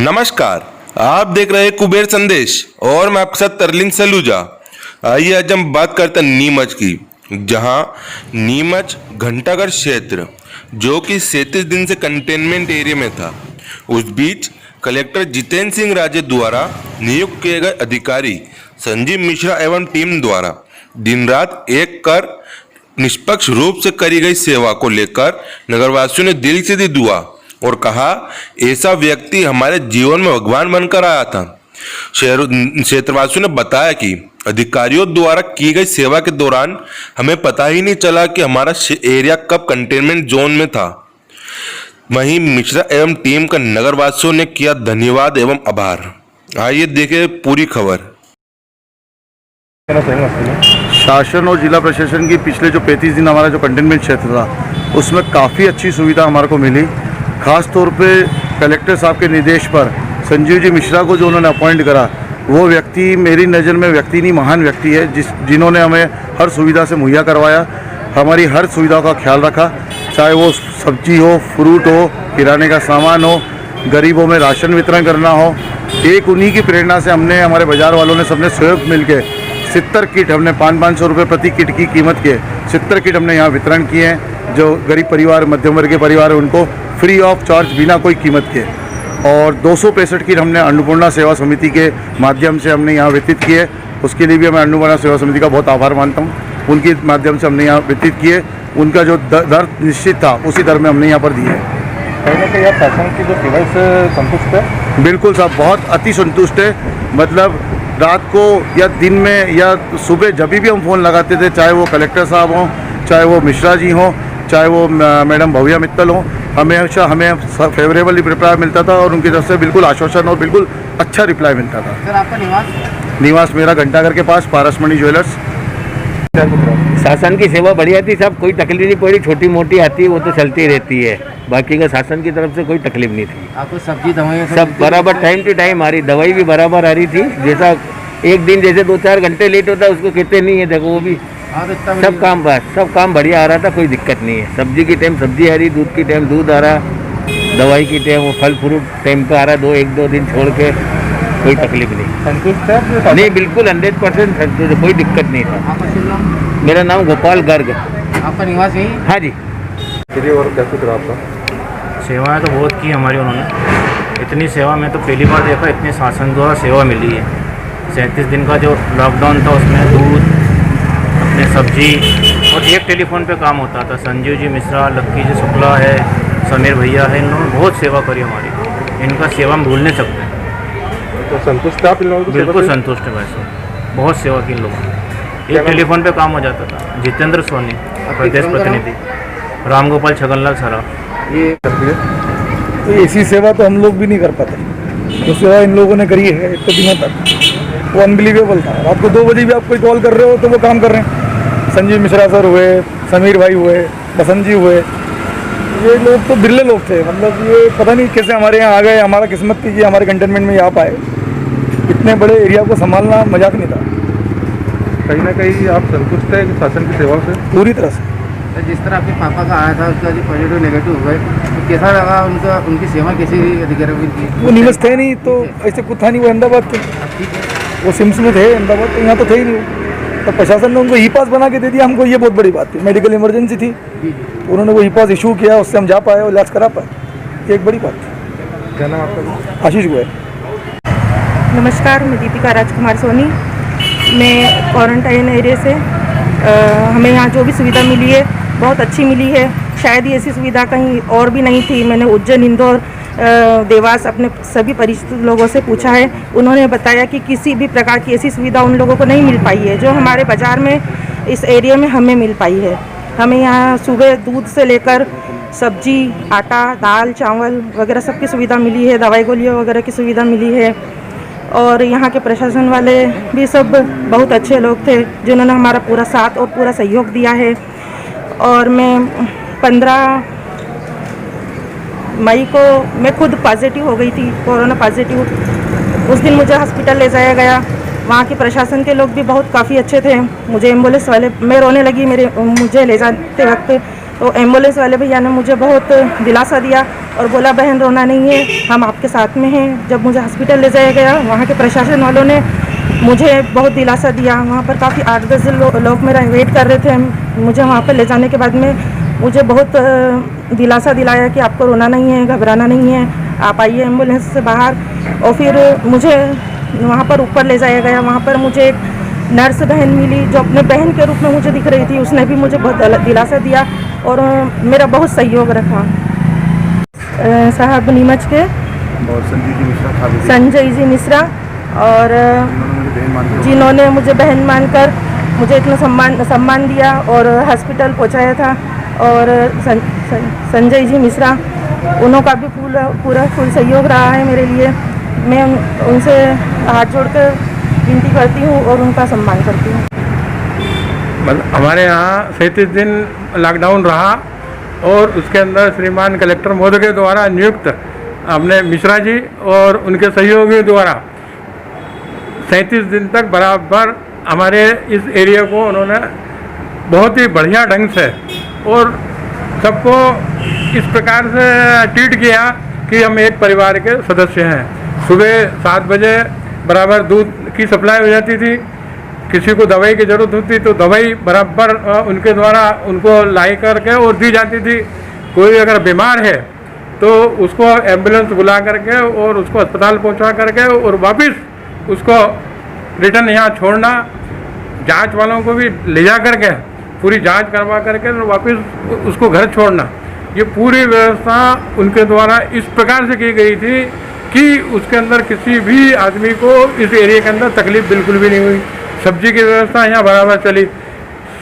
नमस्कार। आप देख रहे हैं कुबेर संदेश और मैं आपके साथ तरलिन सलूजा। आइए आज हम बात करते हैं नीमच की, जहां नीमच घंटाघर क्षेत्र जो कि 37 दिन से कंटेनमेंट एरिया में था, उस बीच कलेक्टर जितेंद्र सिंह राजे द्वारा नियुक्त किए गए अधिकारी संजीव मिश्रा एवं टीम द्वारा दिन रात एक कर निष्पक्ष रूप से करी गई सेवा को लेकर नगरवासियों ने दिल से दी दुआ और कहा, ऐसा व्यक्ति हमारे जीवन में भगवान बनकर आया था। क्षेत्रवासियों ने बताया कि अधिकारियों द्वारा की गई सेवा के दौरान हमें पता ही नहीं चला कि हमारा एरिया कब कंटेनमेंट जोन में था। वहीं मिश्रा एवं टीम का नगरवासियों ने किया धन्यवाद एवं आभार। आइए देखें पूरी खबर। शासन और जिला प्रशासन की पिछले जो 35 दिन हमारा जो कंटेनमेंट क्षेत्र था उसमें काफ़ी अच्छी सुविधा हमारे को मिली। खास तौर पे कलेक्टर साहब के निर्देश पर संजीव जी मिश्रा को जो उन्होंने अपॉइंट करा, वो व्यक्ति मेरी नज़र में व्यक्ति नहीं महान व्यक्ति है, जिन्होंने हमें हर सुविधा से मुहैया करवाया, हमारी हर सुविधा का ख्याल रखा, चाहे वो सब्जी हो, फ्रूट हो, किराने का सामान हो, गरीबों में राशन वितरण करना हो। एक उन्हीं की प्रेरणा से हमने, हमारे बाज़ार वालों ने सबने सहयोग मिलकर 70 किट हमने 500 रुपये प्रति किट की कीमत के 70 किट हमने यहाँ वितरण किए हैं। जो गरीब परिवार, मध्यम वर्ग के परिवार है, उनको फ्री ऑफ चार्ज बिना कोई कीमत के। और 265 किट हमने अन्नपूर्णा सेवा समिति के माध्यम से हमने यहाँ वितरित किए। उसके लिए भी मैं अन्नपूर्णा सेवा समिति का बहुत आभार मानता हूँ। उनके माध्यम से हमने यहाँ वितरित किए। उनका जो दर निश्चित था उसी दर में हमने यहाँ पर दिए। कहीं ना कहीं आप शासन की जो सेवा से संतुष्ट है? बिल्कुल साहब, बहुत अति संतुष्ट है। मतलब रात को या दिन में या सुबह जब भी हम फ़ोन लगाते थे, चाहे वो कलेक्टर साहब हों, चाहे वो मिश्रा जी हों, चाहे वो मैडम भव्या मित्तल हों, हमेशा हमें फेवरेबल रिप्लाई मिलता था और उनकी तरफ से बिल्कुल आश्वासन और बिल्कुल अच्छा रिप्लाई मिलता था। सर, आपका निवास मेरा घंटाघर के पास पारसमणि ज्वेलर्स। शासन की सेवा बढ़िया थी साहब, कोई तकलीफ नहीं पड़ी। छोटी मोटी आती है वो तो चलती रहती है, बाकी का शासन की तरफ से कोई तकलीफ नहीं थी। आपको सब्जी दवाई सब बराबर टाइम टू टाइम आ रही, दवाई भी बराबर आ रही थी। जैसा एक दिन जैसे 2-4 घंटे लेट होता है उसको कहते नहीं है, देखो वो भी सब काम बस सब काम बढ़िया आ रहा था, कोई दिक्कत नहीं है। सब्जी की टाइम सब्जी आ रही, दूध की टाइम दूध आ रहा, दवाई की टाइम वो फल फ्रूट टाइम पे आ रहा, 1-2 दिन छोड़ के, कोई तकलीफ नहीं। संतुष्ट है? नहीं, बिल्कुल 100% संतुष्ट, कोई दिक्कत नहीं था। मेरा नाम गोपाल गर्ग। आपका निवास यही? हाँ जी। और कैसे करा आपका? सेवाएं तो बहुत की हमारी उन्होंने। इतनी सेवा मैं तो पहली बार देखा, इतने शासन द्वारा सेवा मिली है। 37 दिन का जो लॉकडाउन था उसमें दूध, अपने सब्जी और एक टेलीफोन पे काम होता था। संजीव जी मिश्रा, लक्की जी शुक्ला है, समीर भैया है, इन्होंने बहुत सेवा करी हमारी। इनका सेवा हम भूल नहीं सकते। तो संतुष्ट आप इन लोगों को? बिल्कुल संतुष्ट है वैसे, बहुत सेवा की इन लोगों ने। एक टेलीफोन पे काम हो जाता था। जितेंद्र सोनी, प्रदेश प्रतिनिधि, रामगोपाल छगनलाल सराफ। ये तो ऐसी सेवा तो हम लोग भी नहीं कर पाते। जो सेवा इन लोगों ने करी है इतने दिनों तक, वो अनबिलीवेबल था। रात को 2 बजे भी आप कोई कॉल कर रहे हो तो वो काम कर रहे हैं। संजीव मिश्रा सर हुए, समीर भाई हुए, बसंत जी हुए, ये लोग तो बिरले लोग थे। मतलब ये पता नहीं कैसे हमारे यहाँ आ गए। हमारा किस्मत थी कि हमारे कंटेनमेंट में यहाँ पाए। इतने बड़े एरिया को संभालना मजाक नहीं था। कहीं ना कहीं आप संतुष्ट हैं शासन की सेवा से? पूरी तरह से। जिस तरह आपके पापा का आया था उसका जो पॉजिटिव नेगेटिव हुआ है, तो कैसा लगा? उनकी सेवा कैसी अधिकारियों की? वो निमस थे नहीं तो ऐसे कुछ था नहीं। वो अहमदाबाद थे, वो सिम्स में थे अहमदाबाद, तो यहाँ तो थे ही नहीं। तो प्रशासन ने उनको ई पास बना के दे दिया हमको, ये बहुत बड़ी बात थी। मेडिकल इमरजेंसी थी, उन्होंने वो ई पास इशू किया, उससे हम जा पाए और इलाज करा पाए, ये एक बड़ी बात थी। क्या नाम आपका? आशीष गोयल। नमस्कार, मैं दीपिका राजकुमार सोनी। मैं क्वारंटाइन एरिया से हमें यहाँ जो भी सुविधा मिली है बहुत अच्छी मिली है। शायद ये ऐसी सुविधा कहीं और भी नहीं थी। मैंने उज्जैन, इंदौर, देवास अपने सभी परिचित लोगों से पूछा है। उन्होंने बताया कि किसी भी प्रकार की ऐसी सुविधा उन लोगों को नहीं मिल पाई है जो हमारे बाज़ार में इस एरिया में हमें मिल पाई है। हमें यहाँ सुबह दूध से लेकर सब्जी, आटा, दाल, चावल वगैरह सबकी सुविधा मिली है। दवाई गोलियों वगैरह की सुविधा मिली है। और यहाँ के प्रशासन वाले भी सब बहुत अच्छे लोग थे जिन्होंने हमारा पूरा साथ और पूरा सहयोग दिया है। और मैं 15 मई को मैं खुद पॉजिटिव हो गई थी, कोरोना पॉजिटिव। उस दिन मुझे हॉस्पिटल ले जाया गया। वहाँ के प्रशासन के लोग भी काफ़ी अच्छे थे। मुझे एम्बुलेंस वाले, मैं रोने लगी मुझे ले जाते वक्त, तो एम्बुलेंस वाले भैया ने मुझे बहुत दिलासा दिया और बोला बहन रोना नहीं है, हम आपके साथ में हैं। जब मुझे हॉस्पिटल ले जाया गया, वहाँ के प्रशासन वालों ने मुझे बहुत दिलासा दिया। वहाँ पर काफ़ी 8-10 लोग मेरा वेट कर रहे थे। मुझे वहाँ पर ले जाने के बाद में मुझे बहुत दिलासा दिलाया कि आपको रोना नहीं है, घबराना नहीं है, आप आइए एम्बुलेंस से बाहर। और फिर मुझे वहाँ पर ऊपर ले जाया गया। वहाँ पर मुझे एक नर्स बहन मिली जो अपने बहन के रूप में मुझे दिख रही थी। उसने भी मुझे बहुत दिलासा दिया और मेरा बहुत सहयोग रखा। साहब नीमच के और संजय जी मिश्रा और जिन्होंने मुझे बहन मानकर मुझे इतना सम्मान दिया और हॉस्पिटल पहुंचाया था। और संजय जी मिश्रा, उनका भी पूरा फुल सहयोग रहा है मेरे लिए। मैं उनसे हाथ जोड़कर विनती करती हूँ और उनका सम्मान करती हूँ। हमारे यहाँ 37 दिन लॉकडाउन रहा और उसके अंदर श्रीमान कलेक्टर महोदय के द्वारा नियुक्त अपने मिश्रा जी और उनके सहयोगियों द्वारा 37 दिन तक बराबर हमारे इस एरिया को उन्होंने बहुत ही बढ़िया ढंग से और सबको इस प्रकार से ट्रीट किया कि हम एक परिवार के सदस्य हैं। सुबह 7 बजे बराबर दूध की सप्लाई हो जाती थी। किसी को दवाई की ज़रूरत होती तो दवाई बराबर उनके द्वारा उनको लाई करके और दी जाती थी। कोई अगर बीमार है तो उसको एम्बुलेंस बुला करके और उसको अस्पताल पहुंचा करके और वापस उसको रिटर्न यहाँ छोड़ना, जांच वालों को भी ले जा करके पूरी जांच करवा करके और वापस उसको घर छोड़ना, ये पूरी व्यवस्था उनके द्वारा इस प्रकार से की गई थी कि उसके अंदर किसी भी आदमी को इस एरिया के अंदर तकलीफ बिल्कुल भी नहीं हुई। सब्जी की व्यवस्था यहाँ बराबर चली।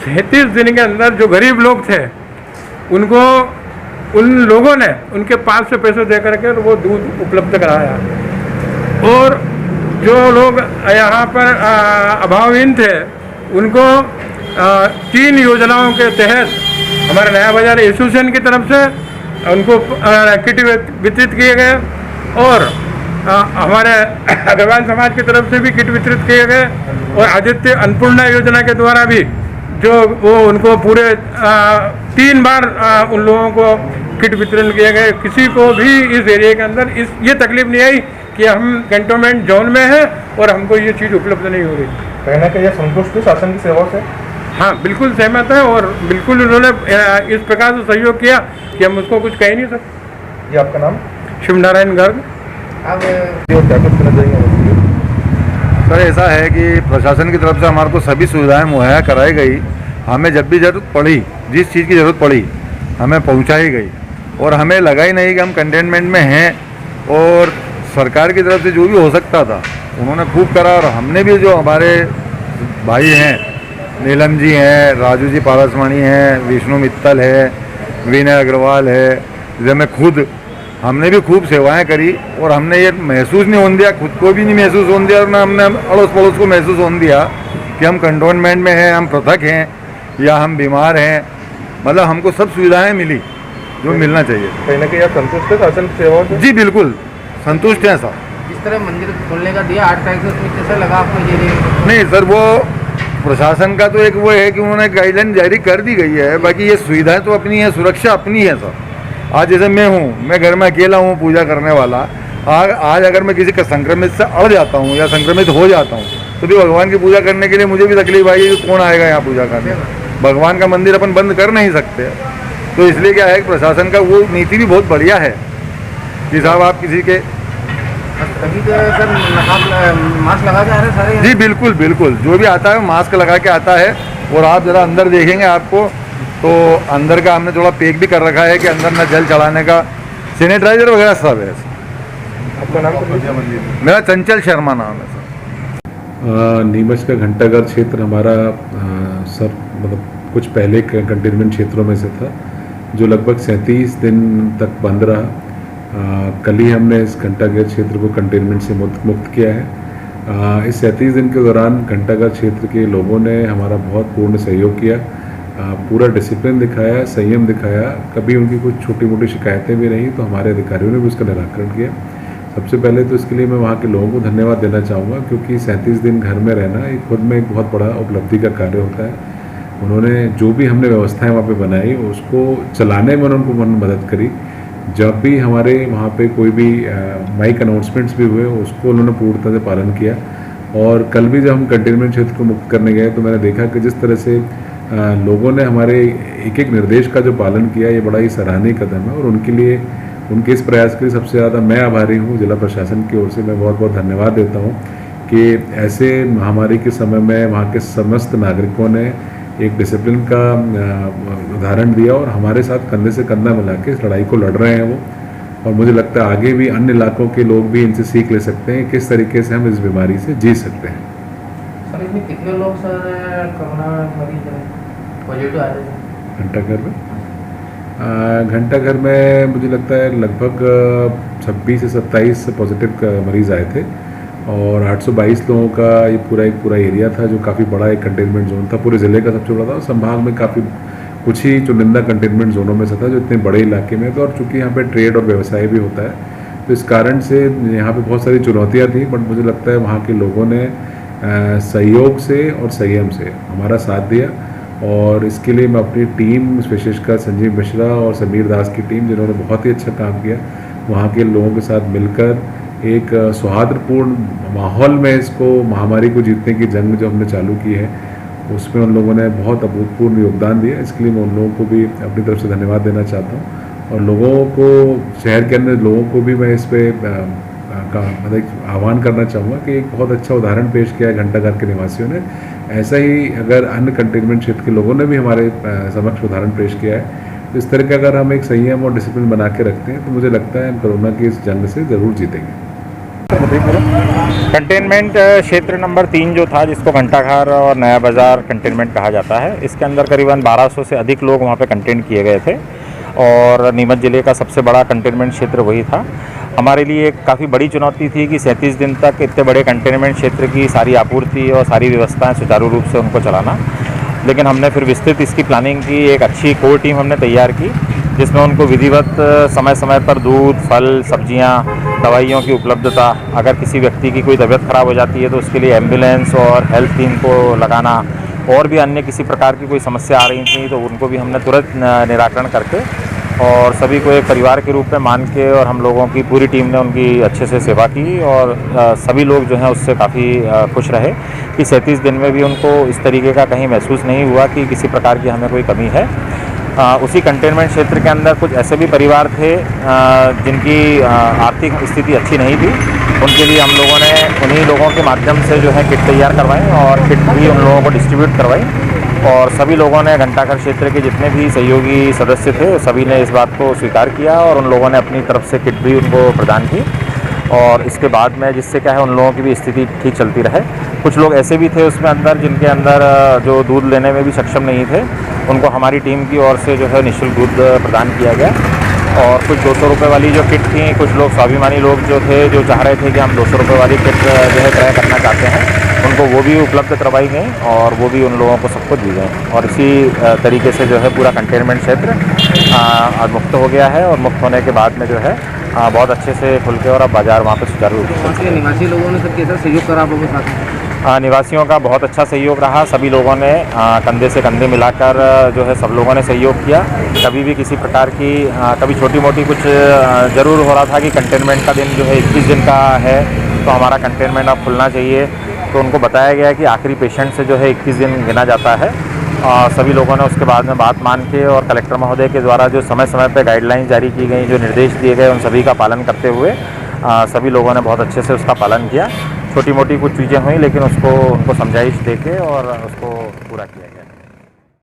37 दिन के अंदर जो गरीब लोग थे उनको उन लोगों ने उनके पास से पैसे दे करके वो दूध उपलब्ध कराया। और जो लोग यहाँ पर अभावहीन थे उनको 3 योजनाओं के तहत हमारे नया बाजार एसोसिएशन की तरफ से उनको किट वितरित किए गए और हमारे अग्रवाल समाज की तरफ से भी किट वितरित किए गए और आदित्य अन्नपूर्णा योजना के द्वारा भी जो वो उनको पूरे 3 बार उन लोगों को किट वितरण किए गए। किसी को भी इस एरिया के अंदर ये तकलीफ नहीं आई कि हम कंटोनमेंट जोन में हैं और हमको ये चीज़ उपलब्ध नहीं हो रही। कहना कि यह संतुष्ट है शासन की सेवा से? हाँ, बिल्कुल सहमत है और बिल्कुल उन्होंने इस प्रकार से सहयोग किया कि हम उसको कुछ कह ही नहीं सकते। ये आपका नाम? शिव नारायण गर्ग। अब क्या कुछ कहना चाहिए? सर, ऐसा है कि प्रशासन की तरफ से हमारे को सभी सुविधाएं मुहैया कराई गई। हमें जब भी ज़रूरत पड़ी, जिस चीज़ की ज़रूरत पड़ी हमें पहुंचाई गई और हमें लगा ही नहीं कि हम कंटेनमेंट में हैं। और सरकार की तरफ से जो भी हो सकता था उन्होंने खूब करा। और हमने भी, जो हमारे भाई हैं, नीलम जी हैं, राजू जी पारसवाणी हैं, विष्णु मित्तल है, विनय अग्रवाल है, जैसे मैं खुद, हमने भी खूब सेवाएं करी। और हमने ये महसूस नहीं होने दिया, खुद को भी नहीं महसूस होने दिया और ना हमने अड़ोस पड़ोस को महसूस होने दिया कि हम कंटोनमेंट में हैं, हम पृथक हैं या हम बीमार हैं। मतलब हमको सब सुविधाएं मिली जो मिलना चाहिए। कहीं ना कहीं आप संतुष्ट है शासन की सेवा से? जी बिल्कुल संतुष्ट हैं सर। जिस तरह मंदिर खोलने का दिया 8 तारीख से, उसमें कैसा लगा आपको ये? नहीं सर, वो प्रशासन का तो एक वो है कि उन्होंने गाइडलाइन जारी कर दी गई है। बाकी ये सुविधाएं तो अपनी है, सुरक्षा अपनी है सर। आज जैसे मैं हूँ, मैं घर में अकेला हूँ पूजा करने वाला। आज अगर मैं किसी का संक्रमित से अड़ जाता हूँ या संक्रमित हो जाता हूँ तो भी भगवान की पूजा करने के लिए मुझे भी तकलीफ आएगी कि कौन आएगा यहाँ पूजा करने। भगवान का मंदिर अपन बंद कर नहीं सकते। तो इसलिए क्या है कि प्रशासन का वो नीति भी बहुत बढ़िया है कि साहब आप किसी के अभी तो सर मास्क लगा के आ रहे हैं सारे? जी बिल्कुल बिल्कुल, जो भी आता है मास्क लगा के आता है। और आप ज़रा अंदर देखेंगे आपको तो अंदर का हमने थोड़ा पैक भी कर रखा है कि अंदर न जल चढ़ाने का, सैनिटाइजर वगैरह सब है। आपका नाम? मेरा चंचल शर्मा नाम है सर। नीमच का घंटाघर क्षेत्र हमारा सर मतलब कुछ पहले कंटेनमेंट क्षेत्रों में से था जो लगभग 37 दिन तक बंद रहा। कल ही हमने इस घंटाघर क्षेत्र को कंटेनमेंट से मुक्त किया है। इस 37 दिन के दौरान घंटाघर क्षेत्र के लोगों ने हमारा बहुत पूर्ण सहयोग किया, पूरा डिसिप्लिन दिखाया, संयम दिखाया। कभी उनकी कुछ छोटी मोटी शिकायतें भी रहीं तो हमारे अधिकारियों ने भी उसका निराकरण किया। सबसे पहले तो इसके लिए मैं वहाँ के लोगों को धन्यवाद देना चाहूँगा क्योंकि 37 दिन घर में रहना एक खुद में एक बहुत बड़ा उपलब्धि का कार्य होता है। उन्होंने जो भी हमने व्यवस्थाएं वहाँ पे बनाई उसको चलाने में उनको मदद करी। जब भी हमारे वहाँ पे कोई भी माइक अनाउंसमेंट्स भी हुए उसको उन्होंने पूर्णतः से पालन किया। और कल भी जब हम कंटेनमेंट क्षेत्र को मुक्त करने गए तो मैंने देखा कि जिस तरह से लोगों ने हमारे एक एक निर्देश का जो पालन किया, ये बड़ा ही सराहनीय कदम है। और उनके लिए, उनके इस प्रयास के लिए सबसे ज़्यादा मैं आभारी हूँ। जिला प्रशासन की ओर से मैं बहुत बहुत धन्यवाद देता हूँ कि ऐसे महामारी के समय में वहाँ के समस्त नागरिकों ने एक डिसिप्लिन का उदाहरण दिया और हमारे साथ कंधे से कंधा मिला के इस लड़ाई को लड़ रहे हैं वो। और मुझे लगता है आगे भी अन्य इलाकों के लोग भी इनसे सीख ले सकते हैं किस तरीके से हम इस बीमारी से जी सकते हैं। सर इसमें कितने लोग सर कोरोना मरीज हैं पॉजिटिव आ रहे हैं घंटाघर में? घंटाघर में मुझे लगता है लगभग 26 से 27 पॉजिटिव मरीज़ आए थे और 822 लोगों का ये पूरा एरिया था जो काफ़ी बड़ा एक कंटेनमेंट जोन था। पूरे ज़िले का सबसे बड़ा था। संभाग में काफ़ी कुछ ही चुनिंदा कंटेनमेंट जोनों में से था जो इतने बड़े इलाके में था। और चूँकि यहाँ पे ट्रेड और व्यवसाय भी होता है तो इस कारण से यहाँ पे बहुत सारी चुनौतियाँ थी, बट मुझे लगता है वहाँ के लोगों ने सहयोग से और संयम से हमारा साथ दिया। और इसके लिए मैं अपनी टीम, विशेषकर संजीव मिश्रा और समीर दास की टीम, जिन्होंने बहुत ही अच्छा काम किया, वहाँ के लोगों के साथ मिलकर एक सौहार्दपूर्ण माहौल में इसको महामारी को जीतने की जंग जो हमने चालू की है उसमें उन लोगों ने बहुत अभूतपूर्व योगदान दिया। इसके लिए मैं उन लोगों को भी अपनी तरफ से धन्यवाद देना चाहता हूँ। और लोगों को, शहर के अंदर लोगों को भी मैं इस पर मतलब आह्वान करना चाहूँगा कि एक बहुत अच्छा उदाहरण पेश किया है घंटाघर के निवासियों ने। ऐसा ही अगर अन्य कंटेनमेंट क्षेत्र के लोगों ने भी हमारे समक्ष उदाहरण पेश किया है, तो इस तरह का अगर हम एक संयम और डिसिप्लिन बना के रखते हैं तो मुझे लगता है हम कोरोना की इस जंग से ज़रूर जीतेंगे। कंटेनमेंट क्षेत्र नंबर 3 जो था, जिसको घंटाघर और नया बाज़ार कंटेनमेंट कहा जाता है, इसके अंदर करीबन 1200 से अधिक लोग वहाँ पे कंटेन किए गए थे और नीमच ज़िले का सबसे बड़ा कंटेनमेंट क्षेत्र वही था। हमारे लिए एक काफ़ी बड़ी चुनौती थी कि 37 दिन तक इतने बड़े कंटेनमेंट क्षेत्र की सारी आपूर्ति और सारी व्यवस्थाएं सुचारू रूप से उनको चलाना। लेकिन हमने फिर विस्तृत इसकी प्लानिंग की, एक अच्छी कोर टीम हमने तैयार की जिसमें उनको विधिवत समय समय पर दूध, फल, सब्जियां, दवाइयों की उपलब्धता, अगर किसी व्यक्ति की कोई तबीयत ख़राब हो जाती है तो उसके लिए एम्बुलेंस और हेल्थ टीम को लगाना, और भी अन्य किसी प्रकार की कोई समस्या आ रही थी तो उनको भी हमने तुरंत निराकरण करके और सभी को एक परिवार के रूप में मान के, और हम लोगों की पूरी टीम ने उनकी अच्छे से सेवा की और सभी लोग जो हैं उससे काफ़ी खुश रहे कि 37 दिन में भी उनको इस तरीके का कहीं महसूस नहीं हुआ कि किसी प्रकार की हमें कोई कमी है। उसी कंटेनमेंट क्षेत्र के अंदर कुछ ऐसे भी परिवार थे जिनकी आर्थिक स्थिति अच्छी नहीं थी। उनके लिए हम लोगों ने उन्हीं लोगों के माध्यम से जो है किट तैयार करवाई और किट भी उन लोगों को डिस्ट्रीब्यूट करवाई। और सभी लोगों ने, घंटाघर क्षेत्र के जितने भी सहयोगी सदस्य थे, सभी ने इस बात को स्वीकार किया और उन लोगों ने अपनी तरफ से किट भी उनको प्रदान की। और इसके बाद में जिससे क्या है उन लोगों की भी स्थिति ठीक चलती रहे। कुछ लोग ऐसे भी थे उसमें अंदर जिनके अंदर जो दूध लेने में भी सक्षम नहीं थे, उनको हमारी टीम की ओर से जो है निःशुल्क दूध प्रदान किया गया। और कुछ 200 रुपये वाली जो किट थी, कुछ लोग स्वाभिमानी लोग जो थे जो चाह रहे थे कि हम 200 रुपये वाली किट जो है क्रय करना चाहते हैं, उनको वो भी उपलब्ध करवाई गई और वो भी उन लोगों को सबको दी गई। और इसी तरीके से जो है पूरा कंटेनमेंट क्षेत्र मुक्त हो गया है और मुक्त होने के बाद में जो है बहुत अच्छे से खुल के और अब बाज़ार वहाँ पर सुचारू रूप से। निवासी लोगों ने सब कैसा सहयोग करा आपको साथ? निवासियों का बहुत अच्छा सहयोग रहा। सभी लोगों ने कंधे से कंधे मिलाकर जो है सब लोगों ने सहयोग किया। कभी भी किसी प्रकार की कभी छोटी मोटी कुछ ज़रूर हो रहा था कि कंटेनमेंट का दिन जो है 21 दिन का है तो हमारा कंटेनमेंट अब खुलना चाहिए, तो उनको बताया गया कि आखिरी पेशेंट से जो है 21 दिन गिना जाता है। सभी लोगों ने उसके बाद में बात मान के और कलेक्टर महोदय के द्वारा जो समय समय पर गाइडलाइंस जारी की गई, जो निर्देश दिए गए, उन सभी का पालन करते हुए सभी लोगों ने बहुत अच्छे से उसका पालन किया। छोटी मोटी कुछ चीज़ें हुई लेकिन उसको उनको समझाइश देके और उसको पूरा किया गया।